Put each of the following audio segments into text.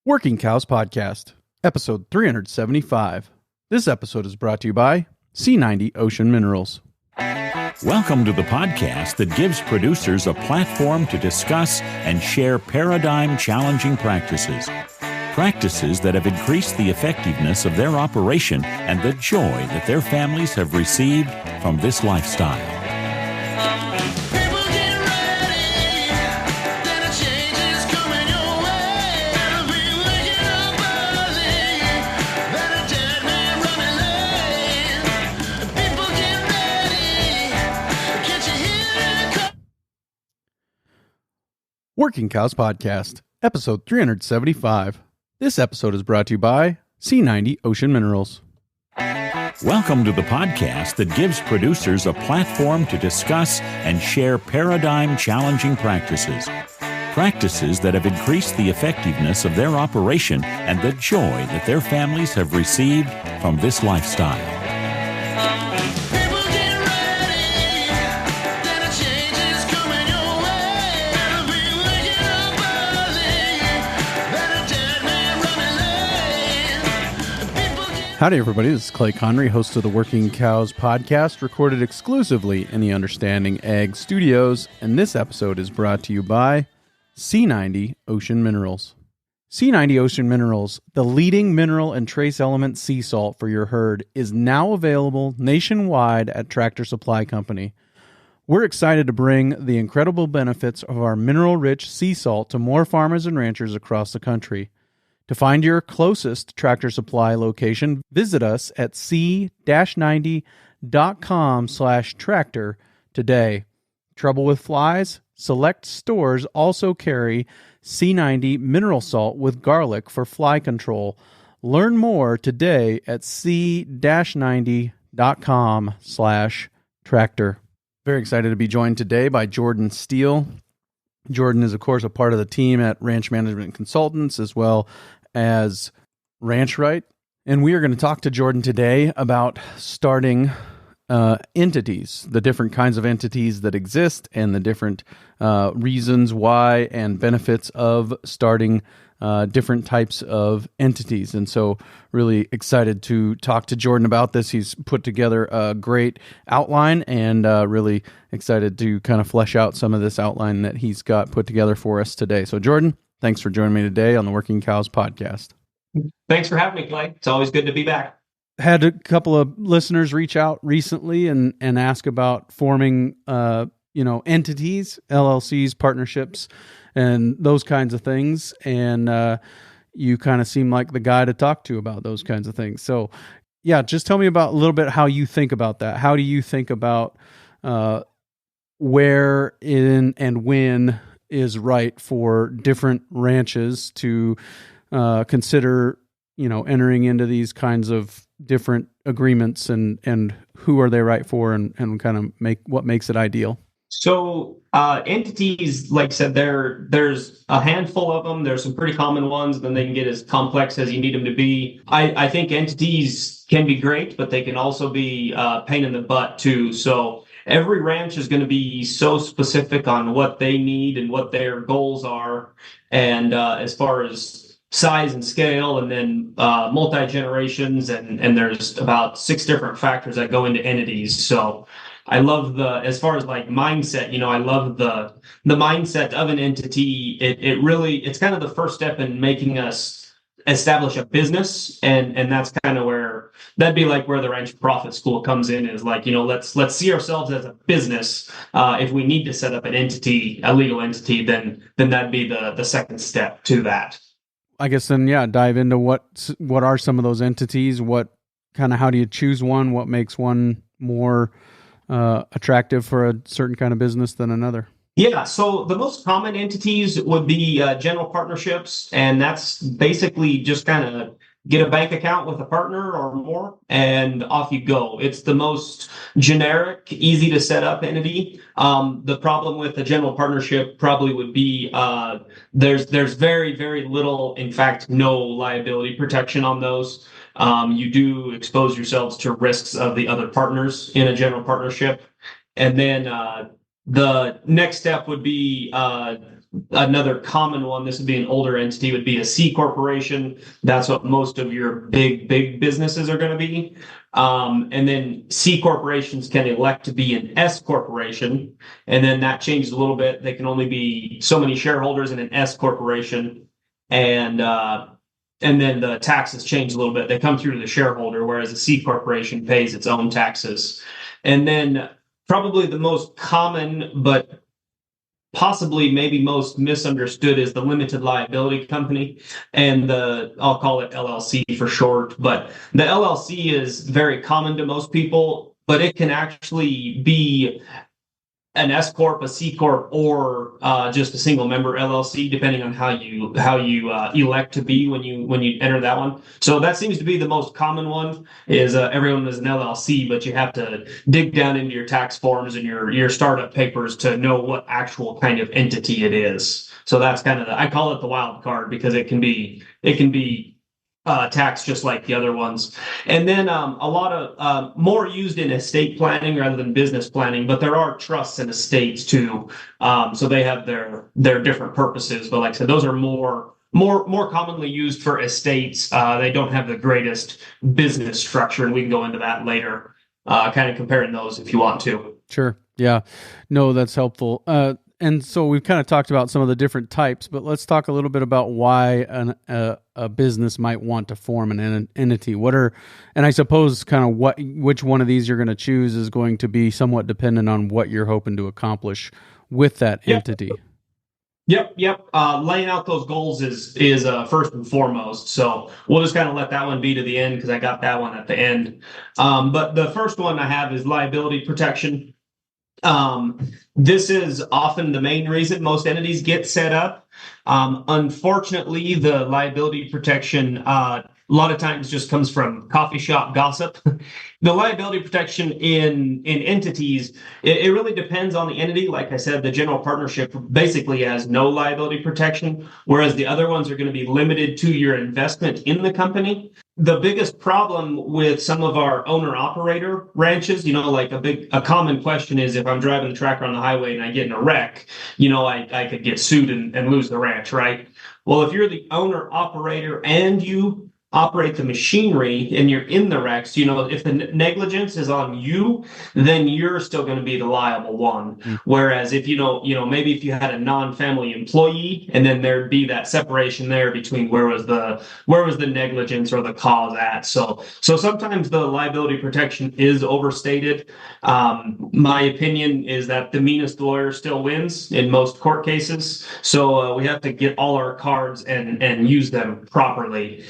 Working Cows Podcast, episode 375. This episode is brought to you by C90 Ocean Minerals. Welcome to the podcast that gives producers a platform to discuss and share paradigm-challenging practices. Practices that have increased the effectiveness of their operation and the joy that their families have received from this lifestyle. Working Cows Podcast, episode 375. This episode is brought to you by C90 Ocean Minerals. Welcome to the podcast that gives producers a platform to discuss and share paradigm-challenging practices. Practices that have increased the effectiveness of their operation and the joy that their families have received from this lifestyle. Howdy, everybody. This is Clay Connery, host of the Working Cows Podcast, recorded exclusively in the Understanding Ag Studios, and this episode is brought to you by C90 Ocean Minerals. C90 Ocean Minerals, the leading mineral and trace element sea salt for your herd, is now available nationwide at Tractor Supply Company. We're excited to bring the incredible benefits of our mineral-rich sea salt to more farmers and ranchers across the country. To find your closest Tractor Supply location, visit us at c-90.com/tractor today. Trouble with flies? Select stores also carry C90 mineral salt with garlic for fly control. Learn more today at c-90.com/tractor. Very excited to be joined today by Jordan Steele. Jordan is, of course, a part of the team at Ranch Management Consultants as well as Ranch Right. And we are going to talk to Jordan today about starting entities, the different kinds of entities that exist and the different reasons why and benefits of starting different types of entities. And so really excited to talk to Jordan about this. He's put together a great outline and really excited to kind of flesh out some of this outline that he's got put together for us today. So Jordan, thanks for joining me today on the Working Cows Podcast. Thanks for having me, Clay. It's always good to be back. Had a couple of listeners reach out recently and ask about forming entities, LLCs, partnerships, and those kinds of things. And you kind of seem like the guy to talk to about those kinds of things. So yeah, just tell me about a little bit how you think about that. How do you think about where in and when is right for different ranches to consider, entering into these kinds of different agreements and who are they right for and kind of what makes it ideal? So entities, like I said, there's a handful of them. There's some pretty common ones. Then they can get as complex as you need them to be. I think entities can be great, but they can also be a pain in the butt too. So every ranch is going to be so specific on what they need and what their goals are. And as far as size and scale, and then multi-generations, and there's about 6 different factors that go into entities. So I love as far as like mindset, I love the mindset of an entity. It's kind of the first step in making us establish a business. And that's kind of that'd be like where the Ranch Profit School comes in, is like, let's see ourselves as a business. If we need to set up an entity, a legal entity, then that'd be the second step to that. I guess then, dive into what are some of those entities, how do you choose one? What makes one more attractive for a certain kind of business than another? Yeah, so the most common entities would be general partnerships, and that's basically just kind of get a bank account with a partner or more, and off you go. It's the most generic, easy to set up entity. The problem with a general partnership probably would be there's very, very little, in fact, no liability protection on those. You do expose yourselves to risks of the other partners in a general partnership. And then the next step would be another common one, this would be an older entity, would be a C corporation. That's what most of your big businesses are going to be. And then C corporations can elect to be an S corporation. And then that changes a little bit. They can only be so many shareholders in an S corporation. And then the taxes change a little bit. They come through to the shareholder, whereas a C corporation pays its own taxes. And then probably the most common, but possibly maybe most misunderstood, is the limited liability company, and I'll call it LLC for short. But the LLC is very common to most people, but it can actually be an S corp, a C corp, or just a single member LLC, depending on how you elect to be when you enter that one. So that seems to be the most common one. Is everyone is an LLC, but you have to dig down into your tax forms and your startup papers to know what actual kind of entity it is. So that's kind of I call it the wild card, because it can be taxed just like the other ones. And then a lot of more used in estate planning rather than business planning, but there are trusts and estates too. So they have their different purposes. But like I said, those are more commonly used for estates. They don't have the greatest business structure, and we can go into that later, kind of comparing those if you want to. Sure. Yeah. No, that's helpful. And so we've kind of talked about some of the different types, but let's talk a little bit about why a business might want to form an entity. And I suppose kind of which one of these you're going to choose is going to be somewhat dependent on what you're hoping to accomplish with that entity. Yep. Laying out those goals is first and foremost. So we'll just kind of let that one be to the end, because I got that one at the end. But the first one I have is liability protection. This is often the main reason most entities get set up. Unfortunately, the liability protection a lot of times just comes from coffee shop gossip. The liability protection in entities, it really depends on the entity. Like I said, the general partnership basically has no liability protection, whereas the other ones are going to be limited to your investment in the company. The biggest problem with some of our owner-operator ranches, like a common question is, if I'm driving the tractor on the highway and I get in a wreck, I could get sued and lose the ranch, right? Well, if you're the owner-operator and you operate the machinery and you're in the wrecks, if the negligence is on you, then you're still going to be the liable one. Whereas if maybe if you had a non-family employee, and then there'd be that separation there between where was the negligence or the cause at. So sometimes the liability protection is overstated. My opinion is that the meanest lawyer still wins in most court cases. So we have to get all our cards and use them properly.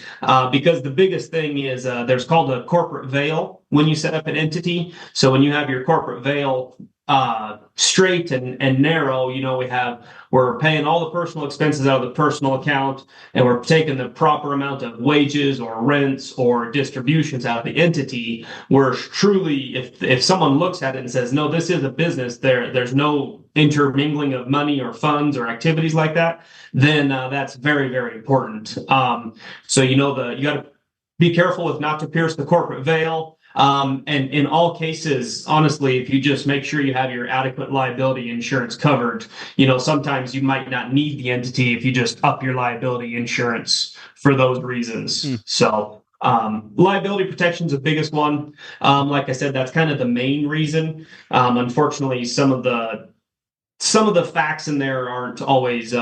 Because the biggest thing is there's called a corporate veil when you set up an entity. So when you have your corporate veil straight and narrow, we're paying all the personal expenses out of the personal account, and we're taking the proper amount of wages or rents or distributions out of the entity. We're truly, if someone looks at it and says, no, this is a business, there's no intermingling of money or funds or activities like that, then that's very, very important. So you got to be careful with not to pierce the corporate veil. And in all cases, honestly, if you just make sure you have your adequate liability insurance covered, sometimes you might not need the entity if you just up your liability insurance for those reasons. So liability protection is the biggest one. Like I said, that's kind of the main reason. Unfortunately, some of the facts in there aren't always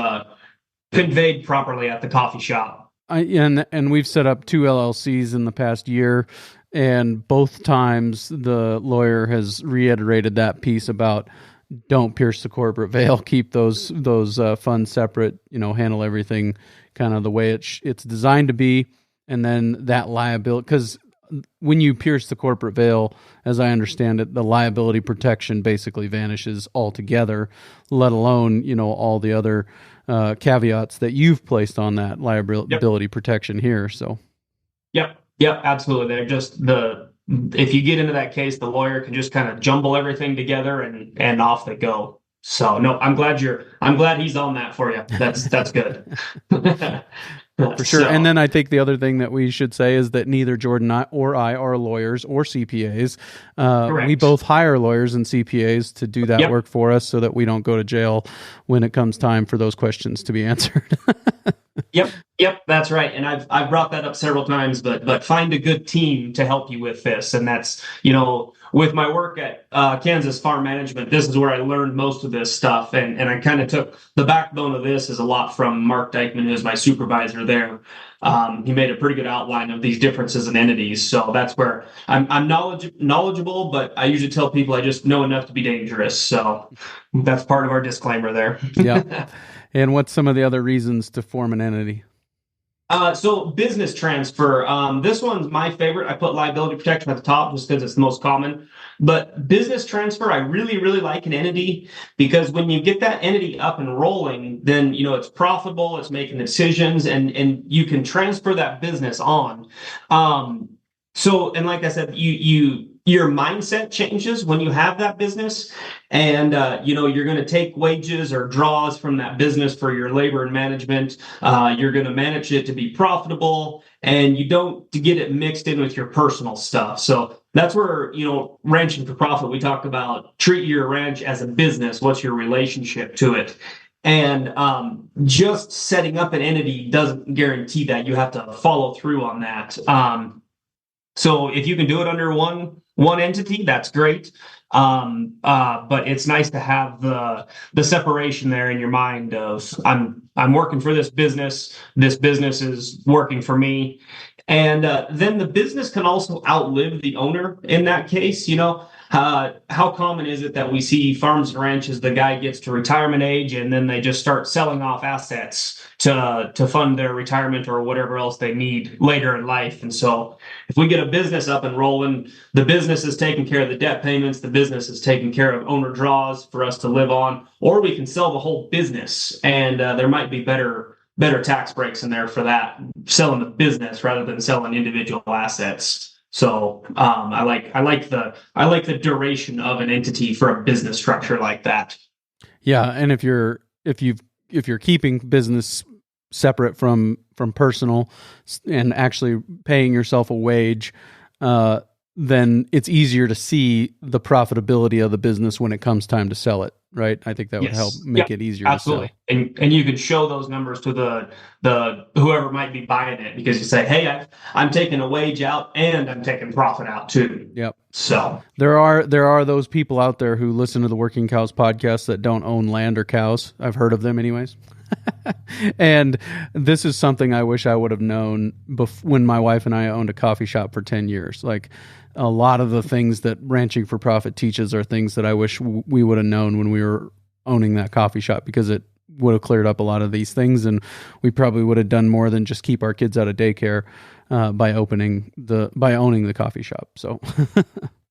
conveyed properly at the coffee shop. And we've set up 2 LLCs in the past year, and both times the lawyer has reiterated that piece about don't pierce the corporate veil, keep those funds separate, handle everything kind of the way it's designed to be, and then that liability, because when you pierce the corporate veil, as I understand it, the liability protection basically vanishes altogether, let alone, all the other caveats that you've placed on that liability protection here. So, Yep, absolutely. They're just if you get into that case, the lawyer can just kind of jumble everything together and off they go. So no, I'm glad he's on that for you. That's good. For sure. And then I think the other thing that we should say is that neither Jordan or I are lawyers or CPAs. We both hire lawyers and CPAs to do that work for us so that we don't go to jail when it comes time for those questions to be answered. Yep, that's right. And I've brought that up several times, but find a good team to help you with this. And that's, with my work at Kansas Farm Management, this is where I learned most of this stuff. And I kind of took the backbone of this is a lot from Mark Dykman, who's my supervisor there. He made a pretty good outline of these differences in entities. So that's where I'm knowledgeable, but I usually tell people I just know enough to be dangerous. So that's part of our disclaimer there. Yeah. And what's some of the other reasons to form an entity? So business transfer. This one's my favorite. I put liability protection at the top just because it's the most common. But business transfer, I really, really like an entity because when you get that entity up and rolling, then it's profitable, it's making decisions, and you can transfer that business on. And like I said, your mindset changes when you have that business, and you're going to take wages or draws from that business for your labor and management. You're going to manage it to be profitable, and you don't to get it mixed in with your personal stuff. So that's where ranching for profit. We talk about treat your ranch as a business. What's your relationship to it? And just setting up an entity doesn't guarantee that. You have to follow through on that. So if you can do it under one entity, that's great. But it's nice to have the separation there in your mind of I'm working for this business. This business is working for me. And then the business can also outlive the owner in that case. How common is it that we see farms and ranches, the guy gets to retirement age and then they just start selling off assets to fund their retirement or whatever else they need later in life. And so if we get a business up and rolling, the business is taking care of the debt payments, the business is taking care of owner draws for us to live on, or we can sell the whole business, and there might be better tax breaks in there for that, selling the business rather than selling individual assets. So I like the duration of an entity for a business structure like that. Yeah, and if you're keeping business separate from personal and actually paying yourself a wage, then it's easier to see the profitability of the business when it comes time to sell it, right? I think that would help make it easier absolutely. to sell. And you could show those numbers to the whoever might be buying it, because you say, hey, I'm taking a wage out and I'm taking profit out too. Yep. So there are those people out there who listen to the Working Cows podcast that don't own land or cows. I've heard of them anyways. And this is something I wish I would have known when my wife and I owned a coffee shop for 10 years. Like, a lot of the things that ranching for profit teaches are things that I wish we would have known when we were owning that coffee shop, because it would have cleared up a lot of these things, and we probably would have done more than just keep our kids out of daycare by owning the coffee shop. So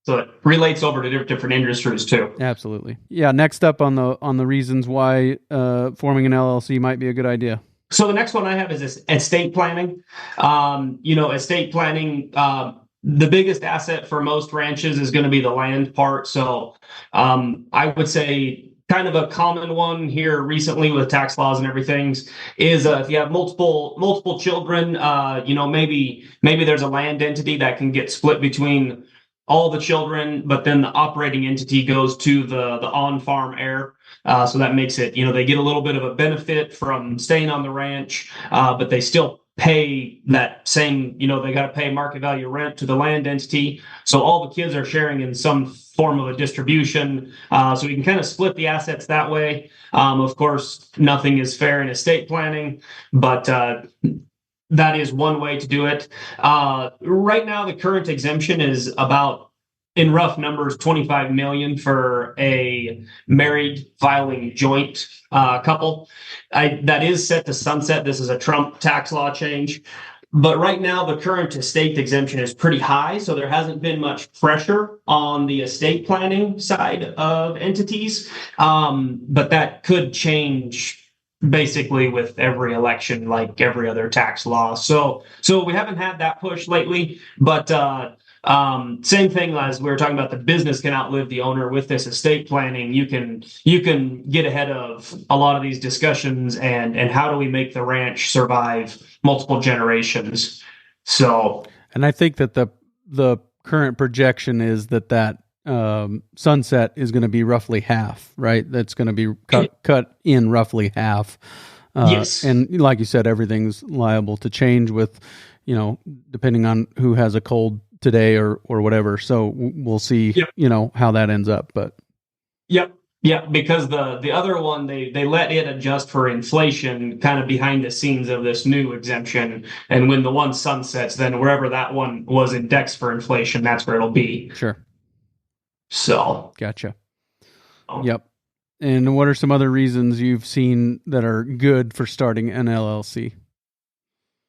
So it relates over to different industries too. Absolutely. Yeah. Next up on the reasons why forming an LLC might be a good idea. So the next one I have is estate planning. Estate planning, the biggest asset for most ranches is going to be the land part. So I would say kind of a common one here recently with tax laws and everything is if you have multiple children, maybe there's a land entity that can get split between all the children, but then the operating entity goes to the on-farm heir. So that makes it, they get a little bit of a benefit from staying on the ranch, but they still pay that same, they got to pay market value rent to the land entity. So all the kids are sharing in some form of a distribution. So we can kind of split the assets that way. Of course, nothing is fair in estate planning, but that is one way to do it. Right now, the current exemption is about, in rough numbers, $25 million for a married filing joint couple. That is set to sunset. This is a Trump tax law change. But right now, the current estate exemption is pretty high, so there hasn't been much pressure on the estate planning side of entities. But that could change basically with every election, like every other tax law. So we haven't had that push lately, but Same thing as we were talking about, the business can outlive the owner. With this estate planning, you can get ahead of a lot of these discussions, and how do we make the ranch survive multiple generations. So, and I think that the current projection is that sunset is going to be roughly half, right? That's going to be cut in roughly half. yes. And like you said, everything's liable to change with, depending on who has a cold today or whatever. So we'll see, Yep. How that ends up. But Yep. Yeah, because the other one, they let it adjust for inflation kind of behind the scenes of this new exemption. And when the one sunsets, then wherever that one was indexed for inflation, that's where it'll be. sure. So, Gotcha. oh. Yep. And what are some other reasons you've seen that are good for starting an LLC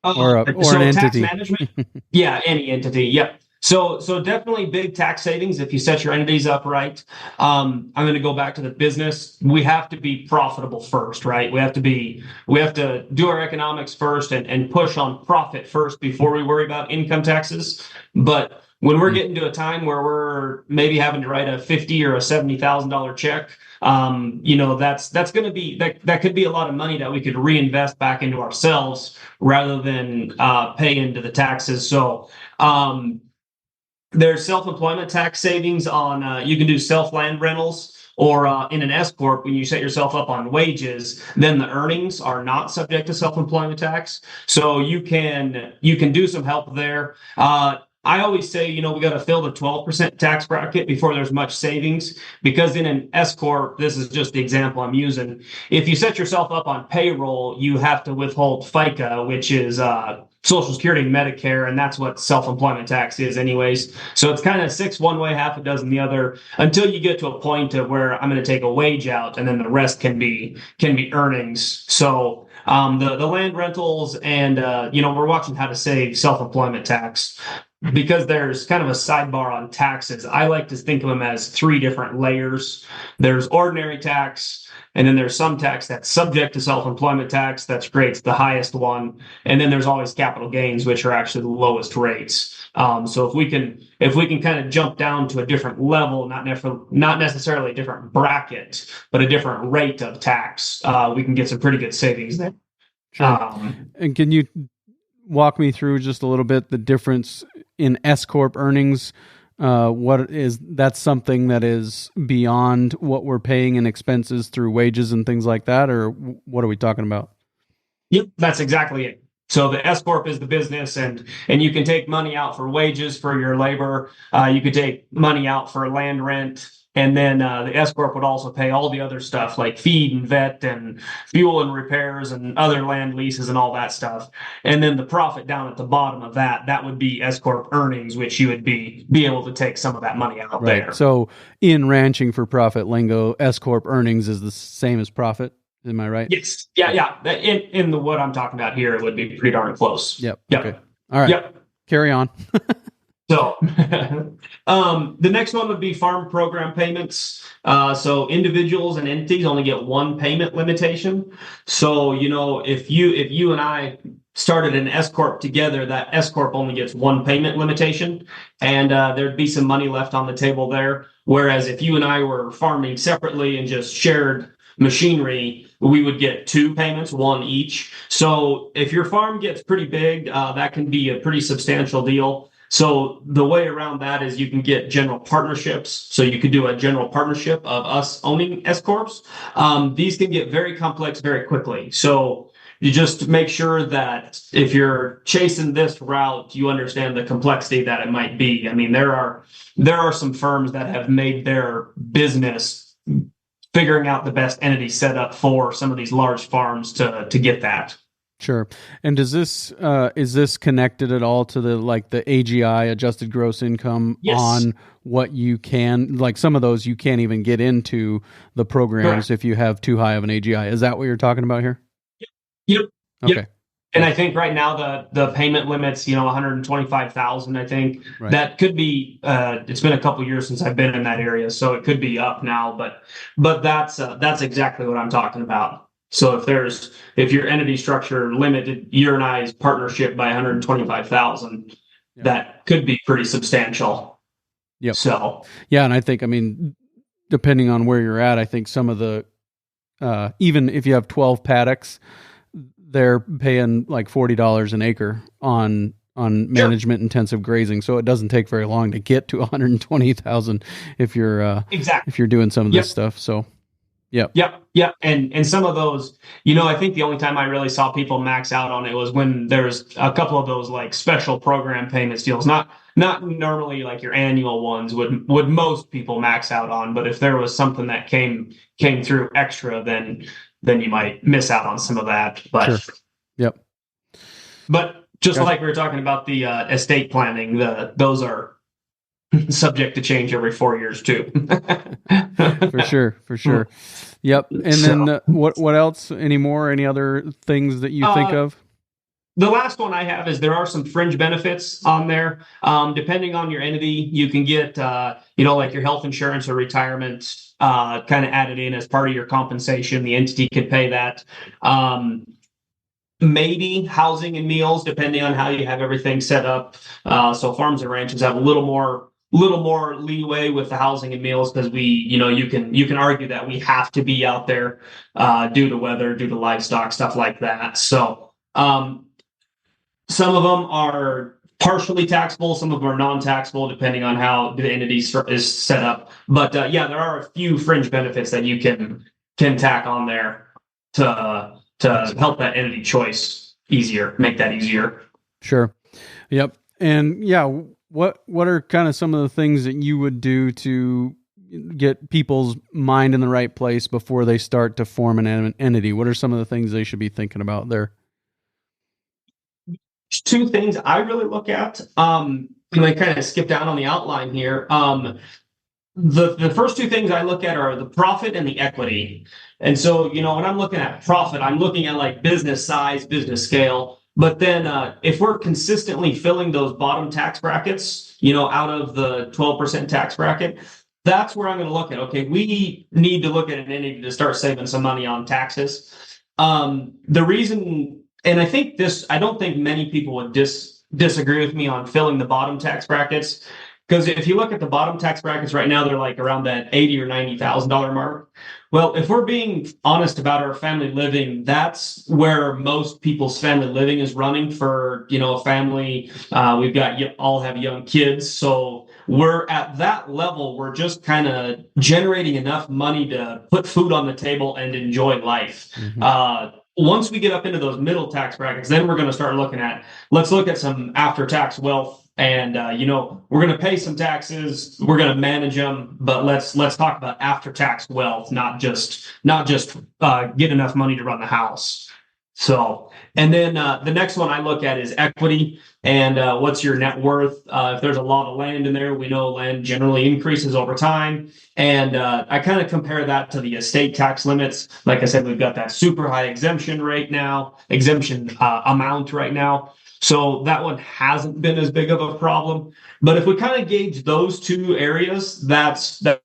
or an entity? Tax management, yeah, any entity, yep. So definitely big tax savings if you set your entities up right. I'm going to go back to the business. We have to be profitable first, right? We have to do our economics first and push on profit first before we worry about income taxes. But when we're getting to a time where we're maybe having to write a $50,000 or a $70,000 check, that's going to be that could be a lot of money that we could reinvest back into ourselves rather than pay into the taxes. So there's self-employment tax savings on you can do self-land rentals, or in an S corp, when you set yourself up on wages, then the earnings are not subject to self-employment tax. So you can do some help there. I always say, we got to fill the 12% tax bracket before there's much savings, because in an S corp, this is just the example I'm using. If you set yourself up on payroll, you have to withhold FICA, which is Social Security and Medicare, and that's what self-employment tax is anyways. So it's kind of six one way, half a dozen the other, until you get to a point of where I'm going to take a wage out, and then the rest can be earnings. So the land rentals, and we're watching how to save self-employment tax, because there's kind of a sidebar on taxes. I like to think of them as three different layers. There's ordinary tax, and then there's some tax that's subject to self-employment tax. That's great. It's the highest one. And then there's always capital gains, which are actually the lowest rates. So if we can kind of jump down to a different level, not necessarily a different bracket, but a different rate of tax, we can get some pretty good savings there. Sure. And can you walk me through just a little bit the difference in S corp earnings? That's something that is beyond what we're paying in expenses through wages and things like that, or what are we talking about? Yep, that's exactly it. So the S corp is the business, and you can take money out for wages for your labor. You could take money out for land rent. And then the S corp would also pay all the other stuff like feed and vet and fuel and repairs and other land leases and all that stuff. And then the profit down at the bottom of that would be S corp earnings, which you would be able to take some of that money out there. So in ranching for profit lingo, S corp earnings is the same as profit. Am I right? Yes. Yeah. In the what I'm talking about here, it would be pretty darn close. Yep. Okay. All right. Yep. Carry on. So the next one would be farm program payments. So individuals and entities only get one payment limitation. So, if you and I started an S corp together, that S corp only gets one payment limitation, and there'd be some money left on the table there. Whereas if you and I were farming separately and just shared machinery, we would get two payments, one each. So if your farm gets pretty big, that can be a pretty substantial deal. So the way around that is you can get general partnerships. So you could do a general partnership of us owning S corps. These can get very complex very quickly. So you just make sure that if you're chasing this route, you understand the complexity that it might be. I mean, there are some firms that have made their business figuring out the best entity setup for some of these large farms to get that. Sure. And is this connected at all to the AGI, adjusted gross income? Yes. On what you can, like some of those you can't even get into the programs. Correct. If you have too high of an AGI. Is that what you're talking about here? Yep. Okay. Yep. And I think right now the payment limit's, $125,000, I think. Right. That could be it's been a couple years since I've been in that area, so it could be up now, but that's exactly what I'm talking about. So if your entity structure limited your and I's partnership by $125,000, that could be pretty substantial. Yep. So, yeah. And I think, I mean, depending on where you're at, I think some of the, even if you have 12 paddocks, they're paying like $40 an acre on management intensive grazing. So it doesn't take very long to get to 120,000 if you're, if you're doing some of this stuff. So, Yep. And some of those, I think the only time I really saw people max out on it was when there's a couple of those like special program payments deals. Not normally like your annual ones would most people max out on, but if there was something that came through extra, then you might miss out on some of that. But sure. Yep. But just like we were talking about the estate planning, those are subject to change every 4 years too. For sure. Yep. And then what else? Any other things that you think of? The last one I have is there are some fringe benefits on there. Depending on your entity, you can get, like your health insurance or retirement kind of added in as part of your compensation. The entity could pay that. Maybe housing and meals, depending on how you have everything set up. So farms and ranches have a little more leeway with the housing and meals because you can argue that we have to be out there due to weather, due to livestock, stuff like that. So some of them are partially taxable, some of them are non-taxable, depending on how the entity is set up. But there are a few fringe benefits that you can tack on there to help that entity choice easier, make that easier. Sure. Yep. And what are kind of some of the things that you would do to get people's mind in the right place before they start to form an entity? What are some of the things they should be thinking about there? Two things I really look at. I kind of skip down on the outline here. The first two things I look at are the profit and the equity. And so, when I'm looking at profit, I'm looking at like business size, business scale. But then if we're consistently filling those bottom tax brackets, out of the 12% tax bracket, that's where I'm going to look at, okay, we need to look at an entity to start saving some money on taxes. The reason, and I don't think many people would disagree with me on filling the bottom tax brackets, because if you look at the bottom tax brackets right now, they're like around that $80,000 or $90,000 mark. Well, if we're being honest about our family living, that's where most people's family living is running for, a family. We've got all have young kids. So we're at that level. We're just kind of generating enough money to put food on the table and enjoy life. Mm-hmm. Once we get up into those middle tax brackets, then we're going to start let's look at some after-tax wealth. And, we're going to pay some taxes, we're going to manage them, but let's talk about after-tax wealth, not just get enough money to run the house. So, and then the next one I look at is equity and what's your net worth. If there's a lot of land in there, we know land generally increases over time. And I kind of compare that to the estate tax limits. Like I said, we've got that super high exemption amount right now. So that one hasn't been as big of a problem. But if we kind of gauge those two areas, that's where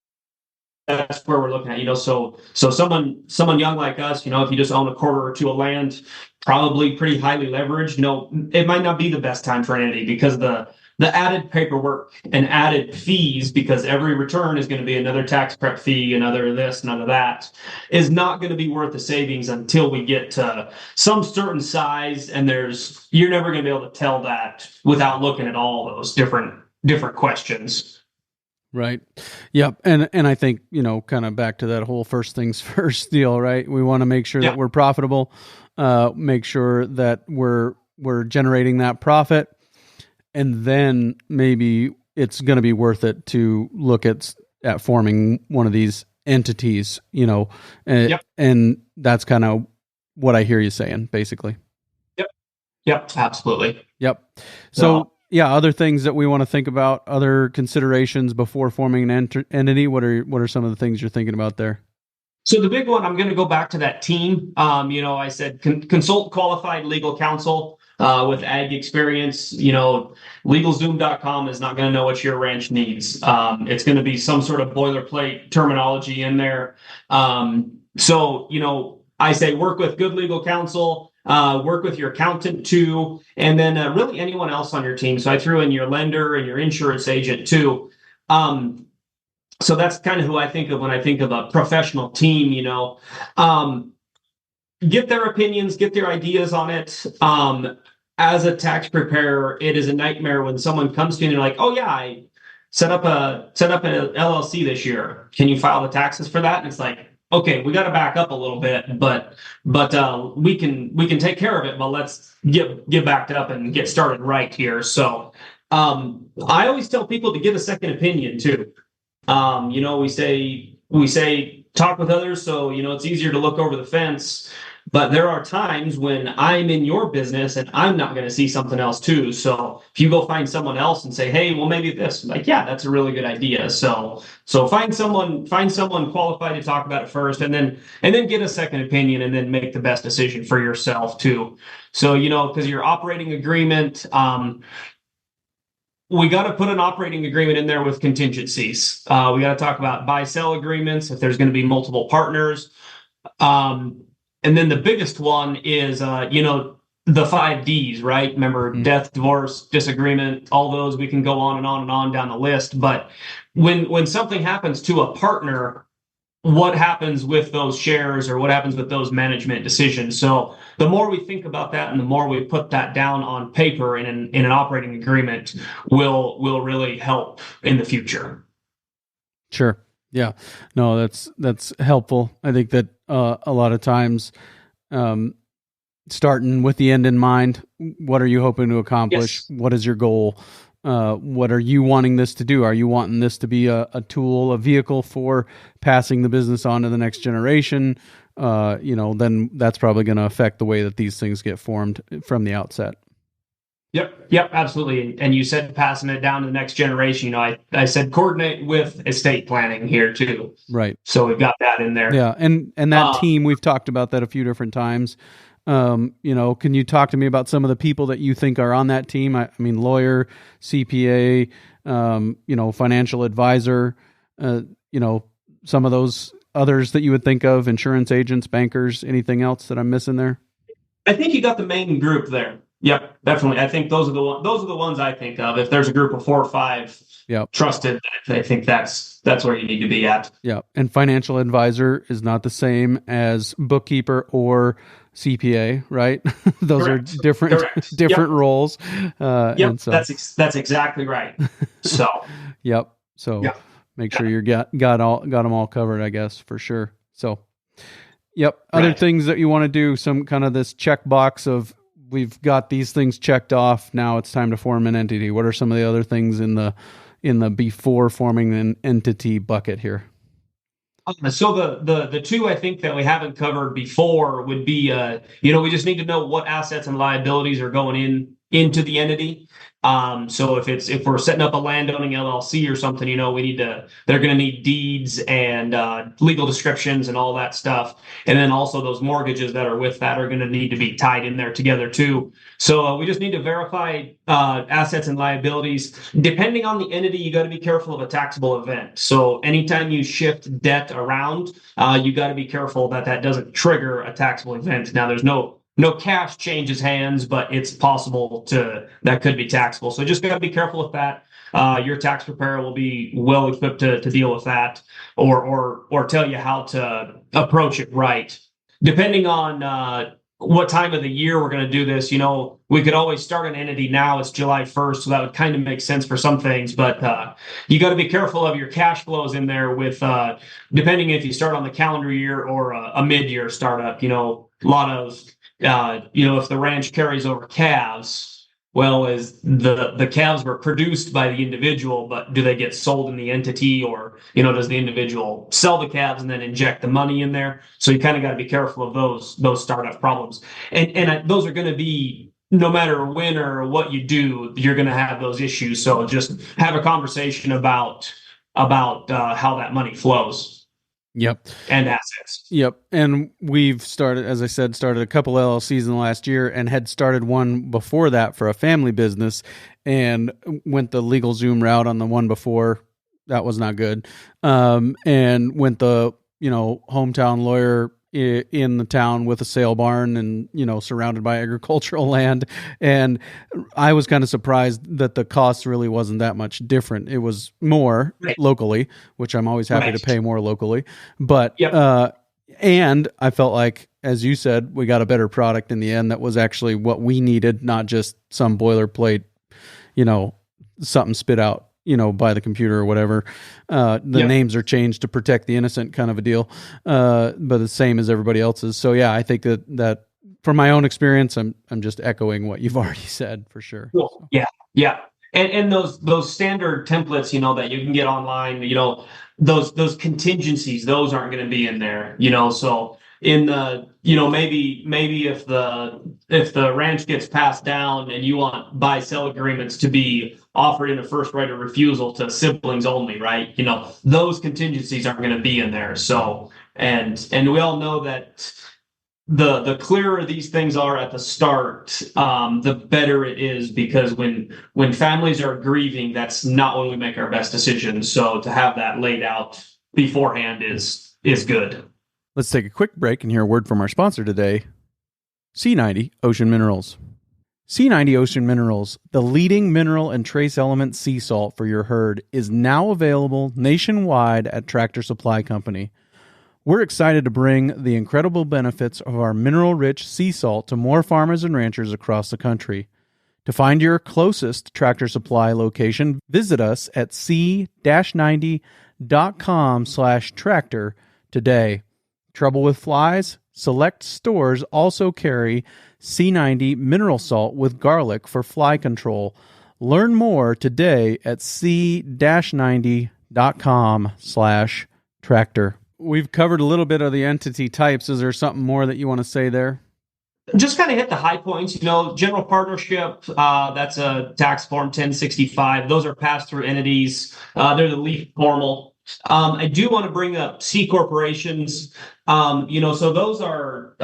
we're looking at, so someone young like us, if you just own a quarter or two of land, probably pretty highly leveraged, it might not be the best time for an entity because the added paperwork and added fees, because every return is going to be another tax prep fee, another this, another that, is not going to be worth the savings until we get to some certain size. And you're never going to be able to tell that without looking at all those different questions. Right. Yep. And I think, kind of back to that whole first things first deal, right? We want to make sure that we're profitable, make sure that we're generating that profit. And then maybe it's going to be worth it to look at forming one of these entities, and that's kind of what I hear you saying, basically. Yep, absolutely. Yep. So, other things that we want to think about, other considerations before forming an entity. What are some of the things you're thinking about there? So the big one, I'm going to go back to that team. I said consult qualified legal counsel with ag experience. LegalZoom.com is not going to know what your ranch needs. It's going to be some sort of boilerplate terminology in there. I say work with good legal counsel. Work with your accountant too, and then really anyone else on your team. So I threw in your lender and your insurance agent too. So that's kind of who I think of when I think of a professional team, get their opinions, get their ideas on it. As a tax preparer, it is a nightmare when someone comes to you and they're like, "Oh yeah, I set up an LLC this year. Can you file the taxes for that?" And it's like, okay, we got to back up a little bit, but we can take care of it. But let's get backed up and get started right here. So I always tell people to get a second opinion too. We say talk with others, so it's easier to look over the fence. But there are times when I'm in your business and I'm not going to see something else too. So if you go find someone else and say, "Hey, well maybe this," like, yeah, that's a really good idea. So find someone qualified to talk about it first, and then get a second opinion, and then make the best decision for yourself too. So because your operating agreement. We got to put an operating agreement in there with contingencies. We got to talk about buy-sell agreements if there's going to be multiple partners. And then the biggest one is, the 5 Ds, right? Remember, death, divorce, disagreement, all those. We can go on and on and on down the list. But when something happens to a partner, what happens with those shares or what happens with those management decisions? So the more we think about that and the more we put that down on paper in an operating agreement will really help in the future. Sure. Yeah. No, that's helpful. I think that a lot of times, starting with the end in mind, what are you hoping to accomplish? Yes. What is your goal? What are you wanting this to do? Are you wanting this to be a tool, a vehicle for passing the business on to the next generation? Then that's probably going to affect the way that these things get formed from the outset. Yep, absolutely. And you said passing it down to the next generation. I said coordinate with estate planning here too. Right. So we've got that in there. Yeah, and that team, we've talked about that a few different times. Can you talk to me about some of the people that you think are on that team? I mean, lawyer, CPA, financial advisor, some of those others that you would think of, insurance agents, bankers, anything else that I'm missing there? I think you got the main group there. Yep, definitely. I think those are the ones I think of. If there's a group of 4 or 5 trusted, I think that's where you need to be at. Yeah, and financial advisor is not the same as bookkeeper or CPA, right? Those Correct. are different roles. And so, that's exactly right. So, yep. So make sure you got them all covered, I guess, for sure. So, yep. Other things that you want to do, some kind of this checkbox of we've got these things checked off. Now it's time to form an entity. What are some of the other things in the before forming an entity bucket here? So the 2 I think that we haven't covered before would be we just need to know what assets and liabilities are going into the entity. So if we're setting up a landowning LLC or something, they're going to need deeds and legal descriptions and all that stuff. And then also those mortgages that are with that are going to need to be tied in there together too. So we just need to verify assets and liabilities. Depending on the entity, you got to be careful of a taxable event. So anytime you shift debt around, you got to be careful that doesn't trigger a taxable event. Now there's no cash changes hands, but it's possible that could be taxable. So just got to be careful with that. Your tax preparer will be well equipped to deal with that, or tell you how to approach it right. Depending on what time of the year we're going to do this, we could always start an entity now. It's July 1st, so that would kind of make sense for some things. But you got to be careful of your cash flows in there with depending if you start on the calendar year or a mid-year startup. A lot of if the ranch carries over calves, well, as the calves were produced by the individual, but do they get sold in the entity, or does the individual sell the calves and then inject the money in there? So you kind of got to be careful of those startup problems, and those are going to be, no matter when or what you do, you're going to have those issues. So just have a conversation about how that money flows. Yep. And assets. Yep. And we've started a couple LLCs in the last year, and had started one before that for a family business, and went the LegalZoom route on the one before. That was not good. And went the, hometown lawyer in the town with a sale barn and, surrounded by agricultural land. And I was kind of surprised that the cost really wasn't that much different. It was more locally, which I'm always happy to pay more locally. But, and I felt like, as you said, we got a better product in the end that was actually what we needed, not just some boilerplate, something spit out, by the computer or whatever. Names are changed to protect the innocent kind of a deal, but the same as everybody else's. So yeah, I think that from my own experience, I'm just echoing what you've already said for sure. Cool. Yeah. And those standard templates, that you can get online, those contingencies, those aren't going to be in there, so in the, maybe if the ranch gets passed down and you want buy-sell agreements to be offered in a first right of refusal to siblings only, right? Those contingencies aren't going to be in there. So, and we all know that the clearer these things are at the start, the better it is, because when families are grieving, that's not when we make our best decisions. So to have that laid out beforehand is good. Let's take a quick break and hear a word from our sponsor today, C90 Ocean Minerals. C90 Ocean Minerals, the leading mineral and trace element sea salt for your herd, is now available nationwide at Tractor Supply Company. We're excited to bring the incredible benefits of our mineral-rich sea salt to more farmers and ranchers across the country. To find your closest Tractor Supply location, visit us at c-90.com/tractor today. Trouble with flies? Select stores also carry C90 mineral salt with garlic for fly control. Learn more today at c-90.com/tractor. We've covered a little bit of the entity types. Is there something more that you want to say there? Just kind of hit the high points, general partnership, that's a tax form 1065. Those are pass-through entities. They're the least formal. I do want to bring up C corporations. So those are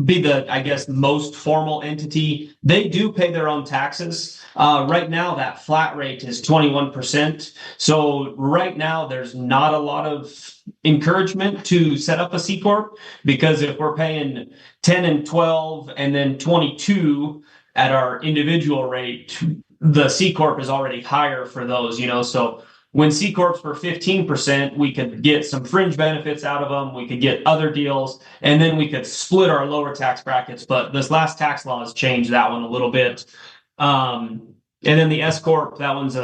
be the, I guess, most formal entity. They do pay their own taxes. Right now, that flat rate is 21%. So right now, there's not a lot of encouragement to set up a C Corp, because if we're paying 10 and 12 and then 22 at our individual rate, the C Corp is already higher for those, so when C Corps were 15%, we could get some fringe benefits out of them. We could get other deals, and then we could split our lower tax brackets. But this last tax law has changed that one a little bit. And then the S Corp, that one's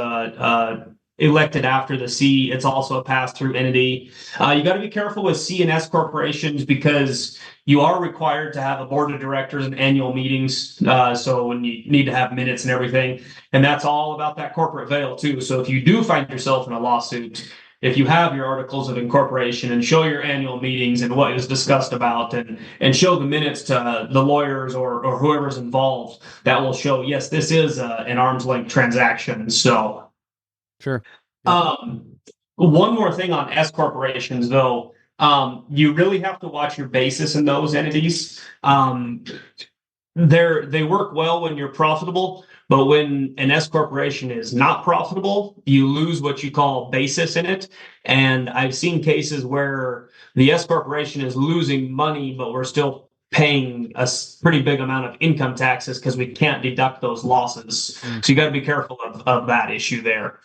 elected after the C. It's also a pass-through entity. You got to be careful with C and S corporations, because you are required to have a board of directors and annual meetings. So when you need to have minutes and everything, and that's all about that corporate veil too. So if you do find yourself in a lawsuit, if you have your articles of incorporation and show your annual meetings and what is discussed about, and show the minutes to the lawyers or whoever's involved, that will show, yes, this is an arm's length transaction. So sure. One more thing on S corporations, though, you really have to watch your basis in those entities. They work well when you're profitable, but when an S corporation is not profitable, you lose what you call basis in it. And I've seen cases where the S corporation is losing money, but we're still paying a pretty big amount of income taxes because we can't deduct those losses. So you got to be careful of that issue there.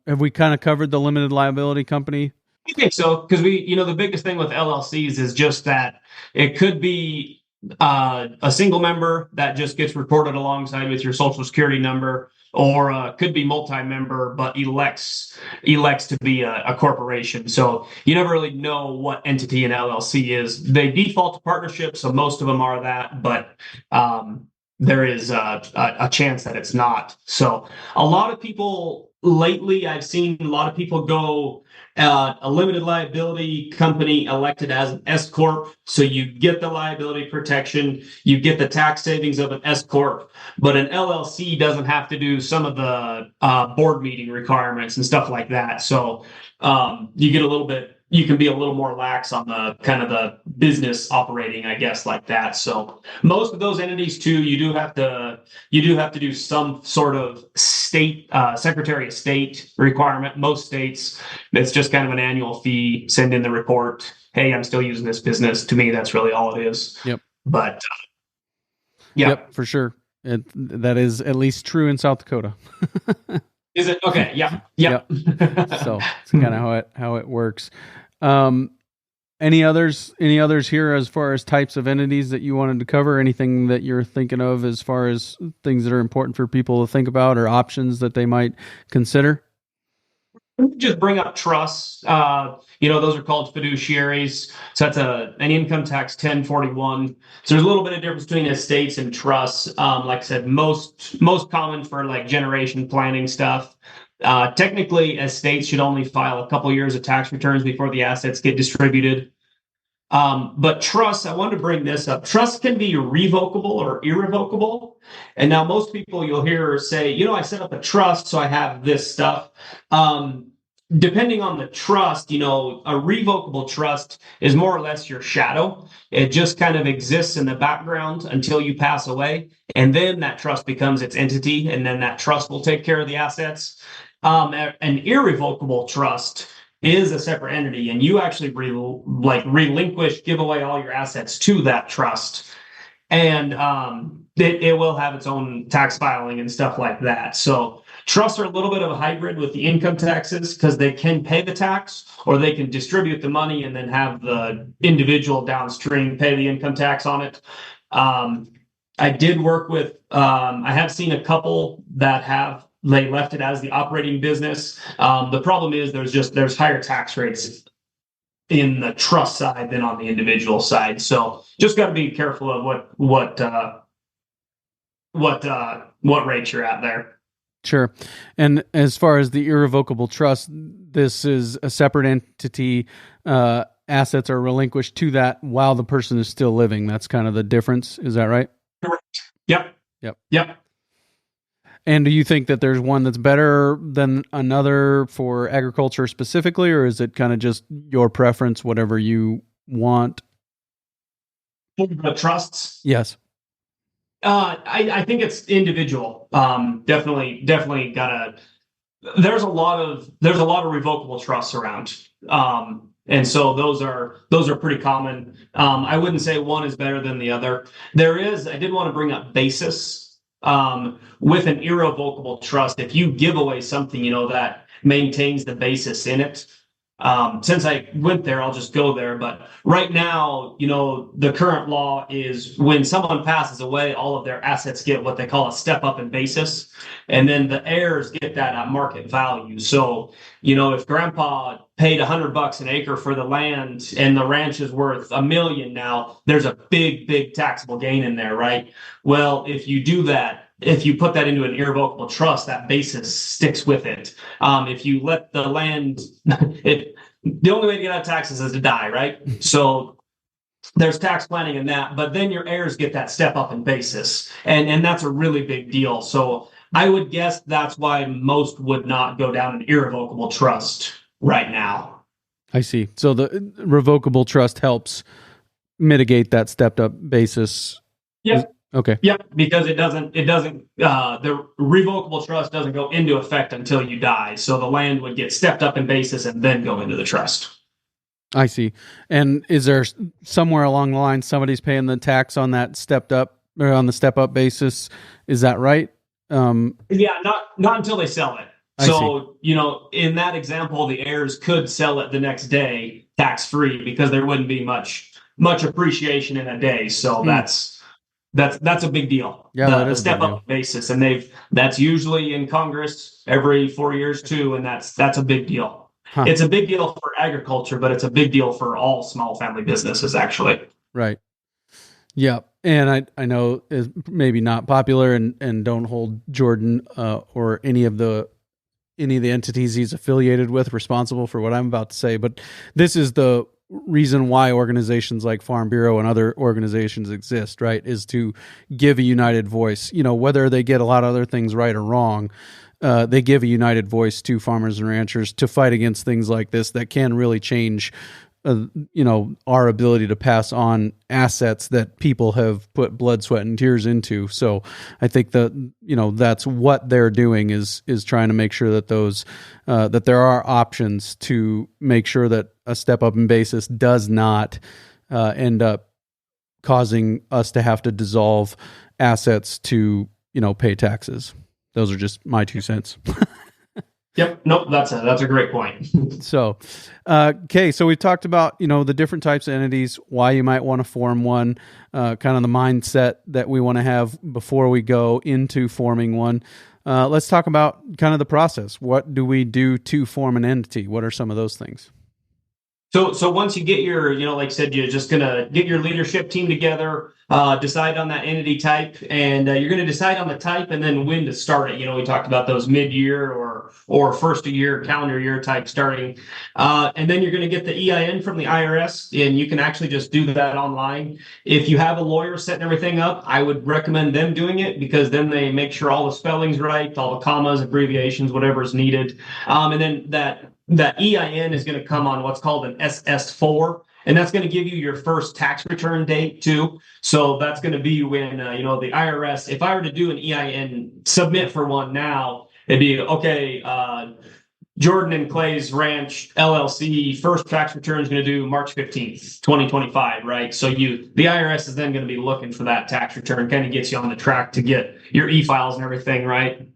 Have we kind of covered the limited liability company? I think so, because the biggest thing with LLCs is just that it could be a single member that just gets reported alongside with your social security number, or could be multi-member but elects to be a corporation. So you never really know what entity an LLC is. They default to partnership, so most of them are that, but there is a chance that it's not. So a lot of people lately, I've seen a lot of people go a limited liability company elected as an S Corp. So you get the liability protection, you get the tax savings of an S Corp, but an LLC doesn't have to do some of the board meeting requirements and stuff like that. So you get a little bit you can be a little more lax on the kind of the business operating, I guess, like that. So most of those entities too, you do have to do some sort of state Secretary of State requirement. Most states, it's just kind of an annual fee. Send in the report. Hey, I'm still using this business. To me, that's really all it is. Yep. But yeah. Yep, for sure. That is at least true in South Dakota. Is it okay? Yeah. Yeah. So it's kind of how it works. Any others here as far as types of entities that you wanted to cover? Anything that you're thinking of as far as things that are important for people to think about or options that they might consider? Just bring up trusts. Those are called fiduciaries. So that's an income tax 1041. So there's a little bit of difference between estates and trusts. Like I said, most common for like generation planning stuff. Technically, estates should only file a couple years of tax returns before the assets get distributed. But trusts, I wanted to bring this up. Trusts can be revocable or irrevocable. And now most people you'll hear say, I set up a trust, so I have this stuff. Depending on the trust, a revocable trust is more or less your shadow. It just kind of exists in the background until you pass away. And then that trust becomes its entity, and then that trust will take care of the assets. An irrevocable trust is a separate entity, and you actually relinquish, give away all your assets to that trust. And it will have its own tax filing and stuff like that. So trusts are a little bit of a hybrid with the income taxes because they can pay the tax or they can distribute the money and then have the individual downstream pay the income tax on it. I did work with, I have seen a couple that they left it as the operating business. The problem is there's higher tax rates in the trust side than on the individual side. So just got to be careful of what rate you're at there. Sure. And as far as the irrevocable trust, this is a separate entity. Assets are relinquished to that while the person is still living. That's kind of the difference. Is that right? Correct. Yep. And do you think that there's one that's better than another for agriculture specifically, or is it kind of just your preference, whatever you want? The trusts? Yes. I think it's individual. Definitely gotta. There's a lot of revocable trusts around, and so those are pretty common. I wouldn't say one is better than the other. I did want to bring up basis. With an irrevocable trust, if you give away something, that maintains the basis in it. Since I went there, I'll just go there. But right now, the current law is when someone passes away, all of their assets get what they call a step up in basis. And then the heirs get that at market value. So, if grandpa paid $100 an acre for the land and the ranch is worth $1 million now, there's a big taxable gain in there, right? Well, if you do that, if you put that into an irrevocable trust, that basis sticks with it. If you let the land, the only way to get out of taxes is to die, right? So there's tax planning in that, but then your heirs get that step up in basis, and that's a really big deal. So I would guess that's why most would not go down an irrevocable trust right now. I see. So the revocable trust helps mitigate that stepped up basis. Yeah. Okay. Yep, because the revocable trust doesn't go into effect until you die. So the land would get stepped up in basis and then go into the trust. I see. And is there somewhere along the line somebody's paying the tax on that stepped up or on the step up basis? Is that right? Yeah, not until they sell it. So, in that example, the heirs could sell it the next day tax free because there wouldn't be much appreciation in a day. So that's a big deal. Yeah, the step up basis, and that's usually in Congress every 4 years too, and that's a big deal. Huh. It's a big deal for agriculture, but it's a big deal for all small family businesses, actually. Right. Yeah, and I know it's maybe not popular, and don't hold Jordan or any of the entities he's affiliated with responsible for what I'm about to say, but this is the reason why organizations like Farm Bureau and other organizations exist, right, is to give a united voice. Whether they get a lot of other things right or wrong, they give a united voice to farmers and ranchers to fight against things like this that can really change our ability to pass on assets that people have put blood, sweat, and tears into. So I think that's what they're doing is trying to make sure that those that there are options to make sure that a step up in basis does not end up causing us to have to dissolve assets to pay taxes. Those are just my 2 cents. Yep. Nope. That's a great point. So, okay. So we've talked about, the different types of entities, why you might want to form one, kind of the mindset that we want to have before we go into forming one. Let's talk about kind of the process. What do we do to form an entity? What are some of those things? So once you get your, like I said, you're just going to get your leadership team together, decide on that entity type, and you're going to decide on the type and then when to start it. We talked about those mid-year or first a year, calendar year type starting. And then you're going to get the EIN from the IRS, and you can actually just do that online. If you have a lawyer setting everything up, I would recommend them doing it because then they make sure all the spelling's right, all the commas, abbreviations, whatever is needed. And then that EIN is going to come on what's called an SS4, and that's going to give you your first tax return date too. So that's going to be when, the IRS, if I were to do an EIN submit for one now, it'd be, okay, Jordan and Clay's Ranch LLC first tax return is going to do March 15th, 2025, right? So the IRS is then going to be looking for that tax return, kind of gets you on the track to get your e-files and everything, right?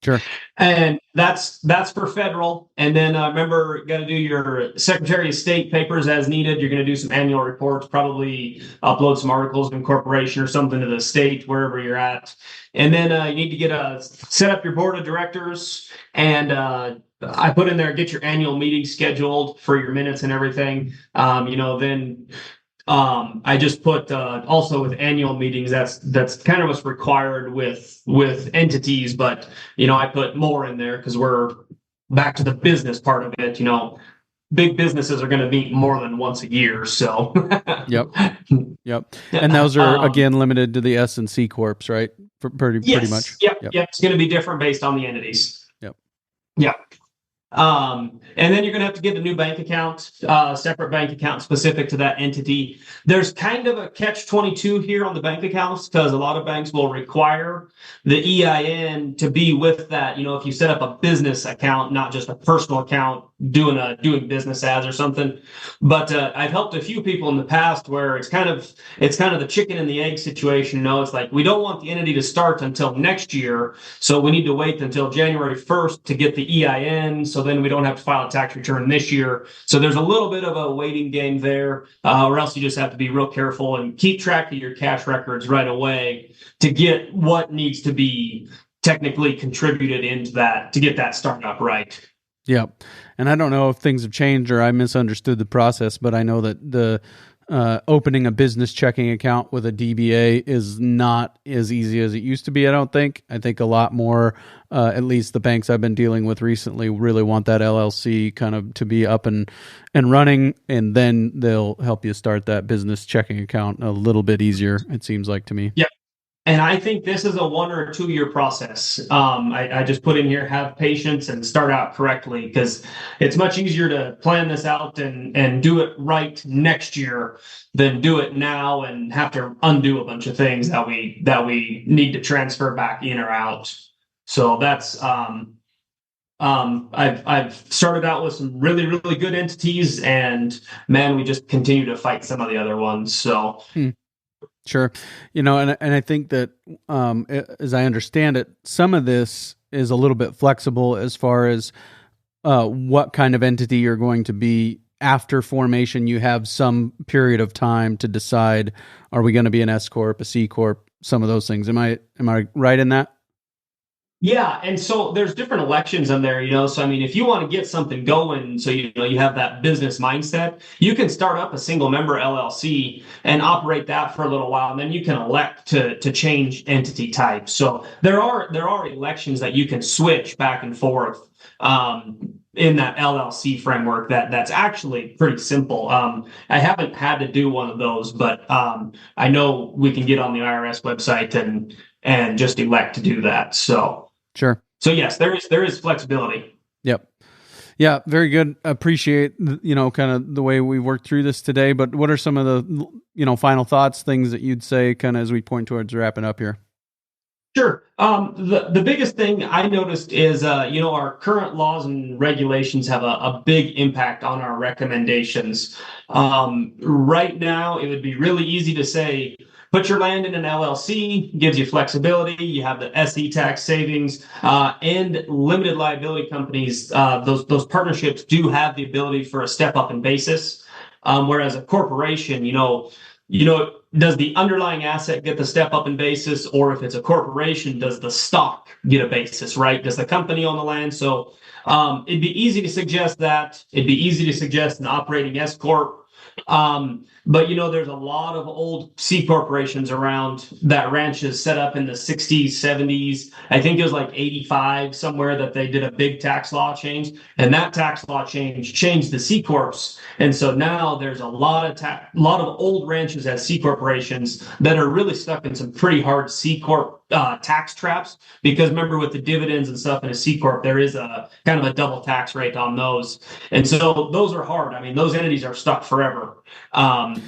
Sure. And that's for federal. And then remember, got to do your Secretary of State papers as needed. You're going to do some annual reports, probably upload some articles of incorporation or something to the state, wherever you're at. And then you need to set up your board of directors. And I put in there, get your annual meeting scheduled for your minutes and everything. Then I just put also with annual meetings, that's kind of what's required with entities, but I put more in there because we're back to the business part of it. Big businesses are going to meet more than once a year, so Yep. And those are again limited to the S and C corps, right? Pretty much. Yep. It's going to be different based on the entities. Yep. And then you're going to have to get a new bank account, separate bank account specific to that entity. There's kind of a catch-22 here on the bank accounts because a lot of banks will require the EIN to be with that. If you set up a business account, not just a personal account, doing business ads or something. But I've helped a few people in the past where it's kind of the chicken and the egg situation. It's like we don't want the entity to start until next year, so we need to wait until January 1st to get the EIN. So then we don't have to file a tax return this year. So there's a little bit of a waiting game there, or else you just have to be real careful and keep track of your cash records right away to get what needs to be technically contributed into that to get that started up right. Yeah. And I don't know if things have changed or I misunderstood the process, but I know that the opening a business checking account with a DBA is not as easy as it used to be, I don't think. I think a lot more, at least the banks I've been dealing with recently, really want that LLC kind of to be up and running, and then they'll help you start that business checking account a little bit easier, it seems like to me. Yeah. And I think this is a 1 or 2 year process. I just put in here, have patience and start out correctly, because it's much easier to plan this out and do it right next year than do it now and have to undo a bunch of things that we need to transfer back in or out. So that's I've started out with some really, really good entities, and man, we just continue to fight some of the other ones. So. Sure. And I think that, as I understand it, some of this is a little bit flexible as far as what kind of entity you're going to be after formation. You have some period of time to decide, are we going to be an S Corp, a C Corp, some of those things. Am I right in that? Yeah, and so there's different elections in there, So I mean, if you want to get something going, so you have that business mindset, you can start up a single member LLC and operate that for a little while, and then you can elect to change entity type. So there are elections that you can switch back and forth in that LLC framework that's actually pretty simple. I haven't had to do one of those, but I know we can get on the IRS website and just elect to do that. Sure. So yes, there is flexibility. Yep. Yeah, very good. Appreciate, kind of the way we worked through this today, but what are some of the, final thoughts, things that you'd say kind of as we point towards wrapping up here? Sure. The biggest thing I noticed is, our current laws and regulations have a big impact on our recommendations. Right now, it would be really easy to say, put your land in an LLC, gives you flexibility. You have the SE tax savings, and limited liability companies. Those partnerships do have the ability for a step up in basis, whereas a corporation, does the underlying asset get the step up in basis, or if it's a corporation, does the stock get a basis, right? Does the company own the land? So it'd be easy to suggest that. It'd be easy to suggest an operating S corp. But there's a lot of old C corporations around that ranches set up in the 60s, 70s. I think it was like 85 somewhere that they did a big tax law change, and that tax law change changed the C corps. And so now there's a lot of old ranches as C corporations that are really stuck in some pretty hard C corp tax traps, because remember, with the dividends and stuff in a C corp, there is a kind of a double tax rate on those, and so those are hard. I mean, those entities are stuck forever.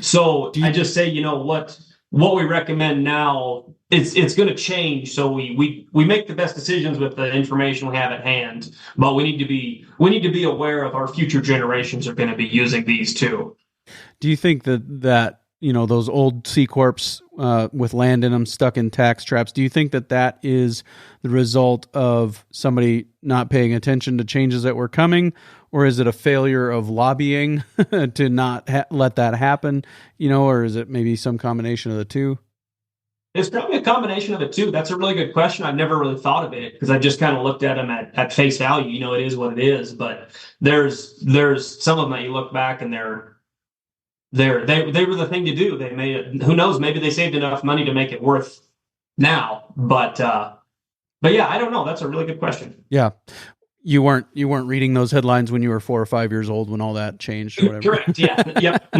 So I just say, what we recommend now, it's going to change. So we make the best decisions with the information we have at hand, but we need to be aware of our future generations are going to be using these too. Do you think that those old C corps with land in them stuck in tax traps, do you think that is the result of somebody not paying attention to changes that were coming, or is it a failure of lobbying to not let that happen, or is it maybe some combination of the two? It's probably a combination of the two. That's a really good question. I've never really thought of it because I just kind of looked at them at face value. It is what it is. But there's some of them that you look back and they were the thing to do. They made it. Who knows? Maybe they saved enough money to make it worth now. But yeah, I don't know. That's a really good question. Yeah. You weren't reading those headlines when you were 4 or 5 years old when all that changed or whatever. Correct. Yeah. Yep.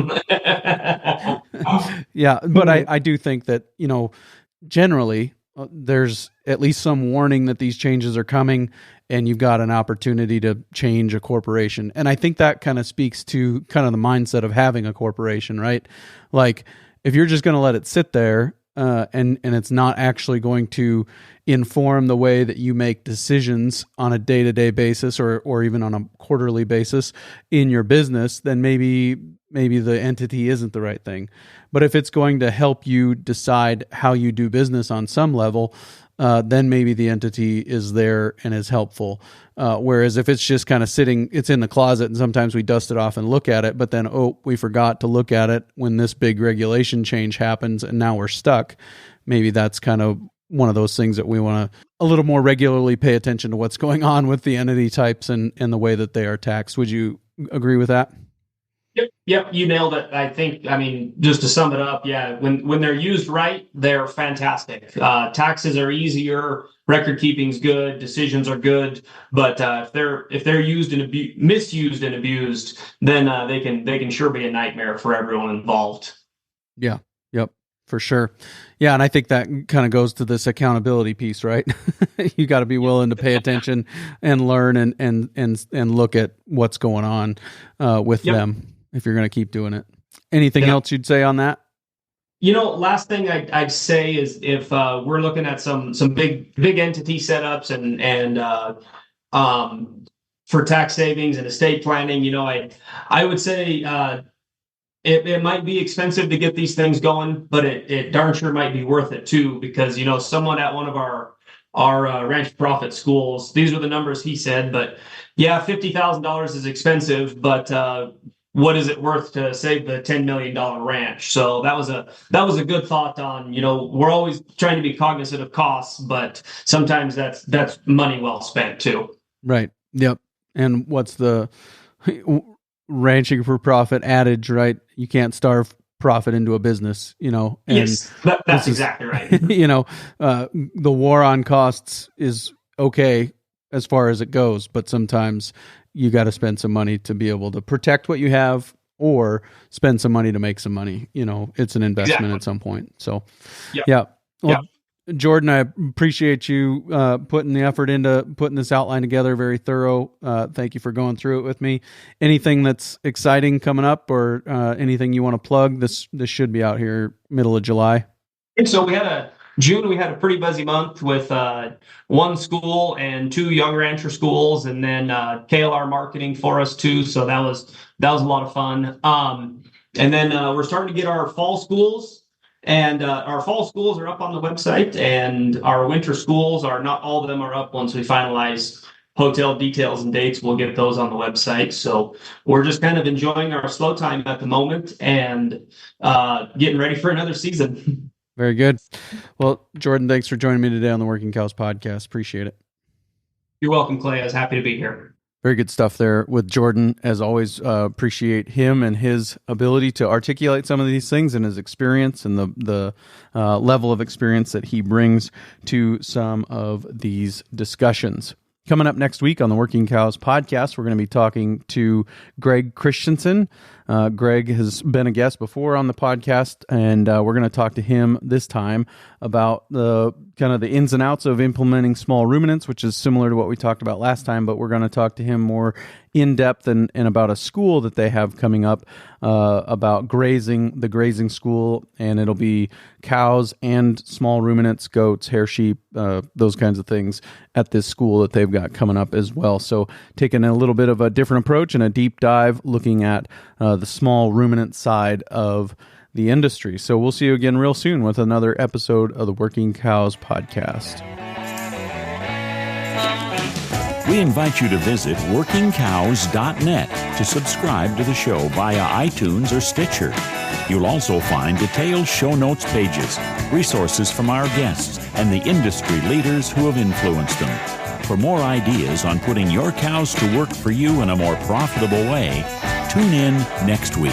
Yeah, but I do think that generally there's at least some warning that these changes are coming, and you've got an opportunity to change a corporation. And I think that kind of speaks to kind of the mindset of having a corporation, right? Like, if you're just going to let it sit there and it's not actually going to inform the way that you make decisions on a day-to-day basis or even on a quarterly basis in your business, then maybe the entity isn't the right thing. But if it's going to help you decide how you do business on some level, then maybe the entity is there and is helpful. Whereas if it's just kind of sitting, it's in the closet, and sometimes we dust it off and look at it, but then, we forgot to look at it when this big regulation change happens and now we're stuck. Maybe that's kind of one of those things that we want to a little more regularly pay attention to what's going on with the entity types and the way that they are taxed. Would you agree with that? Yep, you nailed it. I think, just to sum it up, yeah, when they're used right, they're fantastic. Taxes are easier, record keeping's good, decisions are good, but if they're used and misused and abused, then they can sure be a nightmare for everyone involved. Yeah, yep, for sure. Yeah, and I think that kind of goes to this accountability piece, right? You got to be willing to pay attention and learn and look at what's going on with them if you're going to keep doing it. Anything else you'd say on that? Last thing I'd say is if we're looking at some big entity setups and for tax savings and estate planning, I would say it might be expensive to get these things going, but it darn sure might be worth it too, because someone at one of our ranch profit schools, these are the numbers he said, but yeah, $50,000 is expensive, but what is it worth to save the $10 million ranch? So that was a good thought on, we're always trying to be cognizant of costs, but sometimes that's money well spent too. Right. Yep. And what's the ranching for profit adage, right? You can't starve profit into a business, and yes, that's exactly right. The war on costs is okay as far as it goes, but sometimes you got to spend some money to be able to protect what you have or spend some money to make some money. It's an investment at some point. So, yeah. Well, Jordan, I appreciate you putting the effort into putting this outline together. Very thorough. Thank you for going through it with me. Anything that's exciting coming up, or anything you want to plug? This should be out here middle of July. And so we had a pretty busy month with one school and 2 young rancher schools, and then KLR marketing for us too. So that was a lot of fun. And then we're starting to get our fall schools. And our fall schools are up on the website, and our winter schools are not all of them are up. Once we finalize hotel details and dates, we'll get those on the website. So we're just kind of enjoying our slow time at the moment and getting ready for another season. Very good. Well, Jordan, thanks for joining me today on the Working Cows podcast. Appreciate it. You're welcome, Clay. I was happy to be here. Very good stuff there with Jordan. As always, appreciate him and his ability to articulate some of these things and his experience and the level of experience that he brings to some of these discussions. Coming up next week on the Working Cows podcast, we're going to be talking to Greg Christensen. Greg has been a guest before on the podcast, and we're going to talk to him this time about the kind of the ins and outs of implementing small ruminants, which is similar to what we talked about last time, but we're going to talk to him more in depth and about a school that they have coming up about the grazing school, and it'll be cows and small ruminants, goats, hair sheep, those kinds of things at this school that they've got coming up as well. So taking a little bit of a different approach and a deep dive looking at the small ruminant side of the industry. So we'll see you again real soon with another episode of the Working Cows podcast. We invite you to visit workingcows.net to subscribe to the show via iTunes or Stitcher. You'll also find detailed show notes pages, resources from our guests, and the industry leaders who have influenced them. For more ideas on putting your cows to work for you in a more profitable way, tune in next week.